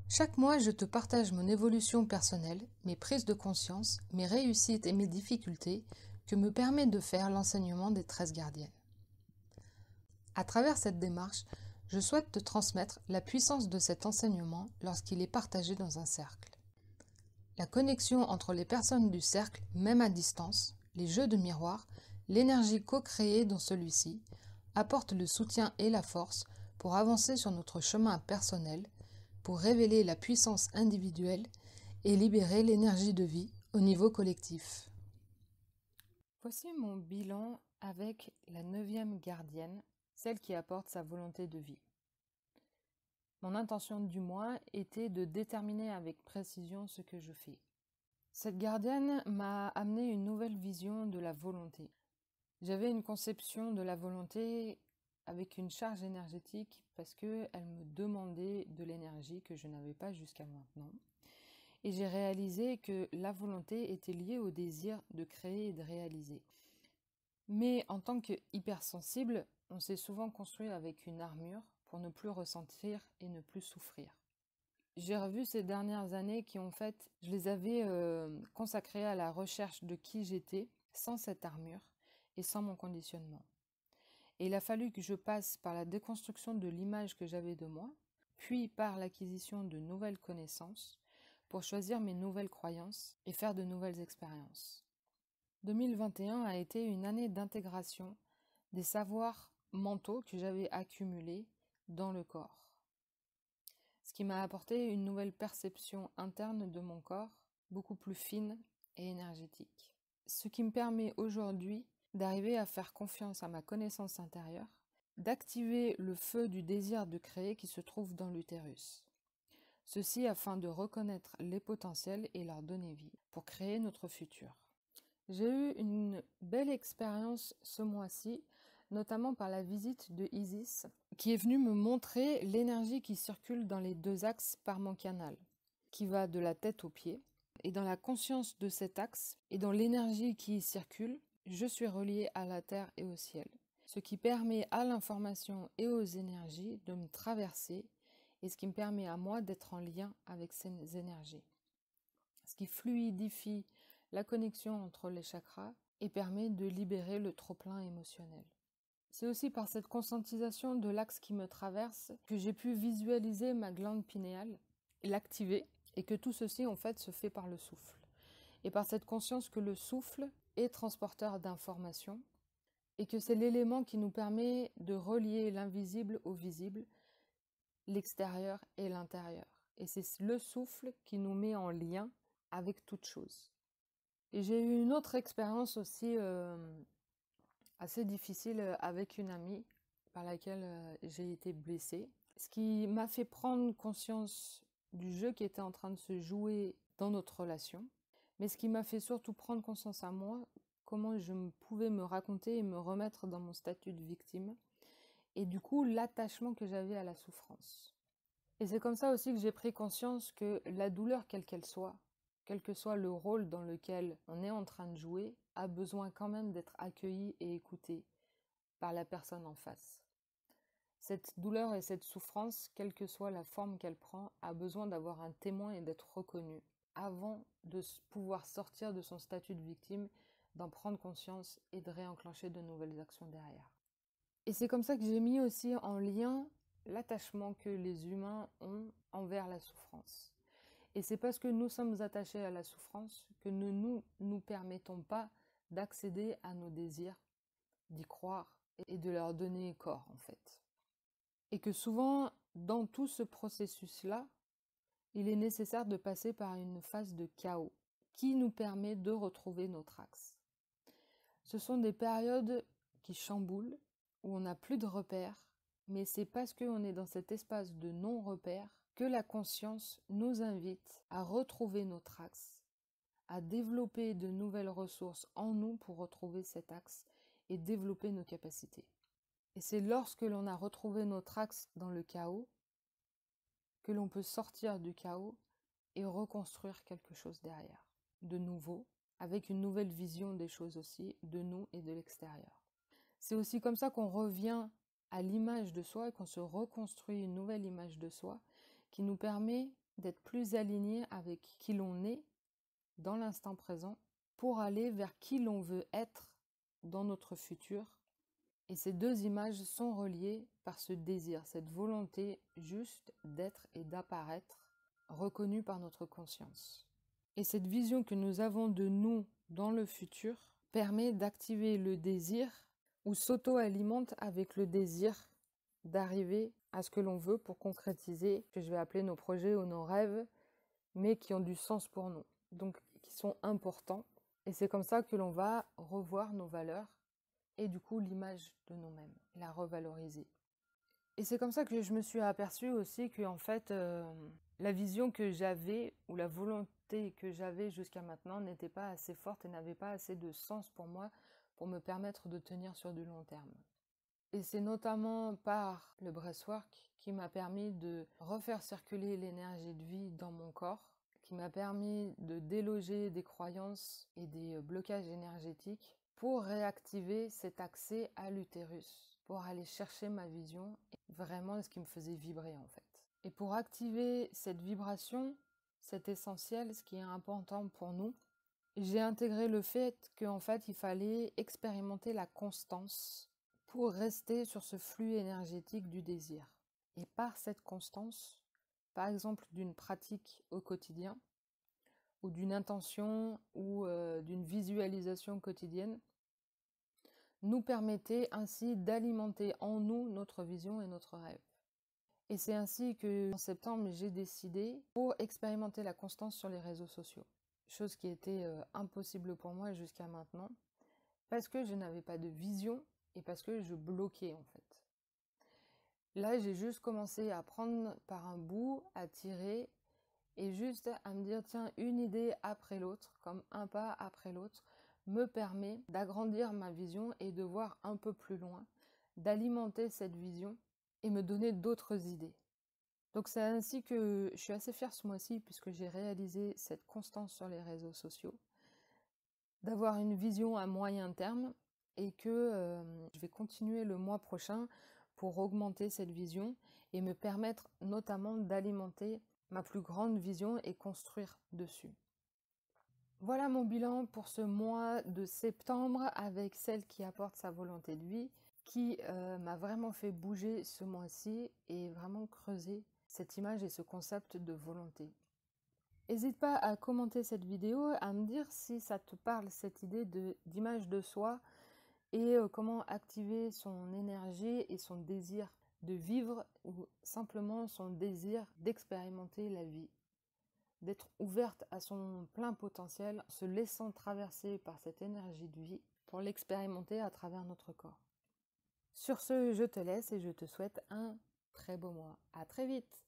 Chaque mois, je te partage mon évolution personnelle, mes prises de conscience, mes réussites et mes difficultés que me permet de faire l'enseignement des 13 gardiennes. À travers cette démarche, je souhaite te transmettre la puissance de cet enseignement lorsqu'il est partagé dans un cercle. La connexion entre les personnes du cercle, même à distance, les jeux de miroir, l'énergie co-créée dans celui-ci, apporte le soutien et la force pour avancer sur notre chemin personnel, pour révéler la puissance individuelle et libérer l'énergie de vie au niveau collectif. Voici mon bilan avec la 9e gardienne, celle qui apporte sa volonté de vie. Mon intention du mois était de déterminer avec précision ce que je fais. Cette gardienne m'a amené une nouvelle vision de la volonté. J'avais une conception de la volonté avec une charge énergétique parce qu'elle me demandait de l'énergie que je n'avais pas jusqu'à maintenant. Et j'ai réalisé que la volonté était liée au désir de créer et de réaliser. Mais en tant que hypersensible, on s'est souvent construit avec une armure pour ne plus ressentir et ne plus souffrir. J'ai revu ces dernières années qui, en fait, je les avais consacrées à la recherche de qui j'étais sans cette armure et sans mon conditionnement. Et il a fallu que je passe par la déconstruction de l'image que j'avais de moi, puis par l'acquisition de nouvelles connaissances pour choisir mes nouvelles croyances et faire de nouvelles expériences. 2021 a été une année d'intégration des savoirs mentaux que j'avais accumulés dans le corps. Ce qui m'a apporté une nouvelle perception interne de mon corps, beaucoup plus fine et énergétique. Ce qui me permet aujourd'hui d'arriver à faire confiance à ma connaissance intérieure, d'activer le feu du désir de créer qui se trouve dans l'utérus. Ceci afin de reconnaître les potentiels et leur donner vie, pour créer notre futur. J'ai eu une belle expérience ce mois-ci, notamment par la visite de Isis, qui est venue me montrer l'énergie qui circule dans les deux axes par mon canal, qui va de la tête aux pieds. Et dans la conscience de cet axe et dans l'énergie qui y circule, je suis reliée à la terre et au ciel, ce qui permet à l'information et aux énergies de me traverser et ce qui me permet à moi d'être en lien avec ces énergies. Ce qui fluidifie la connexion entre les chakras et permet de libérer le trop-plein émotionnel. C'est aussi par cette conscientisation de l'axe qui me traverse que j'ai pu visualiser ma glande pinéale, l'activer, et que tout ceci en fait se fait par le souffle. Et par cette conscience que le souffle est transporteur d'informations et que c'est l'élément qui nous permet de relier l'invisible au visible, l'extérieur et l'intérieur. Et c'est le souffle qui nous met en lien avec toute chose. Et j'ai eu une autre expérience aussi assez difficile avec une amie par laquelle j'ai été blessée. Ce qui m'a fait prendre conscience du jeu qui était en train de se jouer dans notre relation, mais ce qui m'a fait surtout prendre conscience à moi, comment je pouvais me raconter et me remettre dans mon statut de victime, et du coup l'attachement que j'avais à la souffrance. Et c'est comme ça aussi que j'ai pris conscience que la douleur, quelle qu'elle soit, quel que soit le rôle dans lequel on est en train de jouer, a besoin quand même d'être accueilli et écouté par la personne en face. Cette douleur et cette souffrance, quelle que soit la forme qu'elle prend, a besoin d'avoir un témoin et d'être reconnu avant de pouvoir sortir de son statut de victime, d'en prendre conscience et de réenclencher de nouvelles actions derrière. Et c'est comme ça que j'ai mis aussi en lien l'attachement que les humains ont envers la souffrance. Et c'est parce que nous sommes attachés à la souffrance que nous nous permettons pas d'accéder à nos désirs, d'y croire et de leur donner corps en fait. Et que souvent, dans tout ce processus-là, il est nécessaire de passer par une phase de chaos qui nous permet de retrouver notre axe. Ce sont des périodes qui chamboulent, où on n'a plus de repères, mais c'est parce qu'on est dans cet espace de non-repère que la conscience nous invite à retrouver notre axe, à développer de nouvelles ressources en nous pour retrouver cet axe et développer nos capacités. Et c'est lorsque l'on a retrouvé notre axe dans le chaos que l'on peut sortir du chaos et reconstruire quelque chose derrière, de nouveau, avec une nouvelle vision des choses aussi, de nous et de l'extérieur. C'est aussi comme ça qu'on revient à l'image de soi et qu'on se reconstruit une nouvelle image de soi qui nous permet d'être plus aligné avec qui l'on est dans l'instant présent pour aller vers qui l'on veut être dans notre futur. Et ces deux images sont reliées par ce désir, cette volonté juste d'être et d'apparaître, reconnue par notre conscience. Et cette vision que nous avons de nous dans le futur permet d'activer le désir ou s'auto-alimente avec le désir d'arriver à ce que l'on veut pour concrétiser, que je vais appeler nos projets ou nos rêves, mais qui ont du sens pour nous, donc qui sont importants. Et c'est comme ça que l'on va revoir nos valeurs et du coup l'image de nous-mêmes, la revaloriser. Et c'est comme ça que je me suis aperçue aussi que en fait, la vision que j'avais ou la volonté que j'avais jusqu'à maintenant n'était pas assez forte et n'avait pas assez de sens pour moi pour me permettre de tenir sur du long terme. Et c'est notamment par le breathwork qui m'a permis de refaire circuler l'énergie de vie dans mon corps, qui m'a permis de déloger des croyances et des blocages énergétiques pour réactiver cet accès à l'utérus, pour aller chercher ma vision, et vraiment ce qui me faisait vibrer en fait. Et pour activer cette vibration, c'est essentiel, ce qui est important pour nous, j'ai intégré le fait qu'en fait il fallait expérimenter la constance pour rester sur ce flux énergétique du désir. Et par cette constance, par exemple d'une pratique au quotidien, ou d'une intention, ou d'une visualisation quotidienne, nous permettait ainsi d'alimenter en nous notre vision et notre rêve. Et c'est ainsi que, en septembre, j'ai décidé pour expérimenter la constance sur les réseaux sociaux. Chose qui était impossible pour moi jusqu'à maintenant, parce que je n'avais pas de vision et parce que je bloquais en fait. Là, j'ai juste commencé à prendre par un bout, à tirer, et juste à me dire, tiens, une idée après l'autre, comme un pas après l'autre, me permet d'agrandir ma vision et de voir un peu plus loin, d'alimenter cette vision et me donner d'autres idées. Donc c'est ainsi que je suis assez fière ce mois-ci, puisque j'ai réalisé cette constance sur les réseaux sociaux, d'avoir une vision à moyen terme, et que je vais continuer le mois prochain pour augmenter cette vision et me permettre notamment d'alimenter ma plus grande vision et construire dessus. Voilà mon bilan pour ce mois de septembre avec celle qui apporte sa volonté de vie, qui m'a vraiment fait bouger ce mois-ci et vraiment creuser cette image et ce concept de volonté. N'hésite pas à commenter cette vidéo, à me dire si ça te parle cette idée d'image de soi et comment activer son énergie et son désir de vivre ou simplement son désir d'expérimenter la vie, d'être ouverte à son plein potentiel, se laissant traverser par cette énergie de vie pour l'expérimenter à travers notre corps. Sur ce, je te laisse et je te souhaite un très beau mois. À très vite!